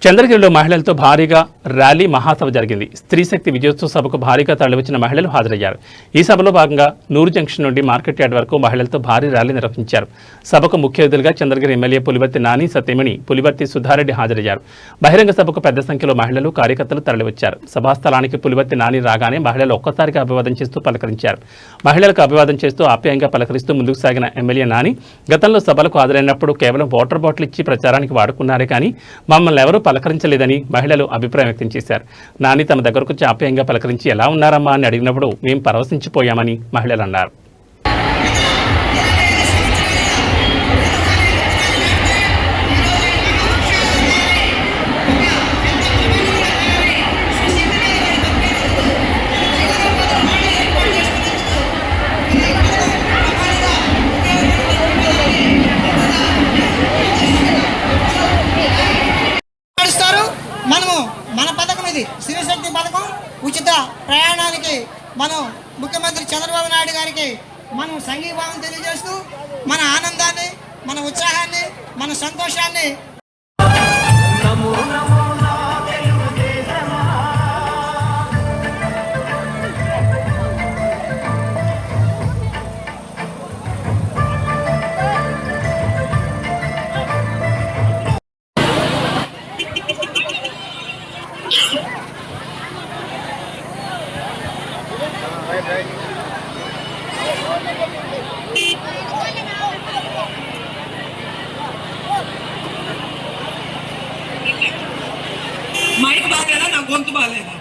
చంద్రగిరిలో మహిళలతో భారీగా ర్యాలీ మహాసభ జరిగింది. స్త్రీ శక్తి విజయోత్సవ సభకు భారీగా తరలివచ్చిన మహిళలు హాజరయ్యారు. ఈ సభలో భాగంగా నూరు జంక్షన్ నుండి మార్కెట్ యార్డ్ వరకు మహిళలతో భారీ ర్యాలీ నిర్వహించారు. సభకు ముఖ్య అతిథులుగా చంద్రగిరి ఎమ్మెల్యే పులివర్తి నాని సతీమణి పులివర్తి సుధారెడ్డి హాజరయ్యారు. బహిరంగ సభకు పెద్ద సంఖ్యలో మహిళలు కార్యకర్తలు తరలివచ్చారు. సభాస్థలానికి పులివర్తి నాని రాగానే మహిళలు ఒక్కసారిగా అభివాదం చేస్తూ పలకరించారు. మహిళలకు అభివాదం చేస్తూ ఆప్యాయంగా పలకరిస్తూ ముందుకు సాగిన ఎమ్మెల్యే నాని గతంలో సభలకు హాజరైనప్పుడు కేవలం వాటర్ బాటిల్ ఇచ్చి ప్రచారానికి వాడుకున్నారే కానీ మమ్మల్ని ఎవరూ పలకరించలేదని మహిళలు అభిప్రాయం వ్యక్తం చేశారు. నాని తమ దగ్గరకు వచ్చి ఆప్యాయంగా పలకరించి ఎలా ఉన్నారమ్మా అని అడిగినప్పుడు మేము పరవశించిపోయామని మహిళలు అన్నారు. మన పథకం ఇది శివశక్తి పథకం. ఉచిత ప్రయాణానికి మనం ముఖ్యమంత్రి చంద్రబాబు నాయుడు గారికి మనం సంఘీభావం తెలియజేస్తూ మన ఆనందాన్ని, మన ఉత్సాహాన్ని, మన సంతోషాన్ని మైక్ బాగాలేదా, నా గొంతు బాగాలేదా?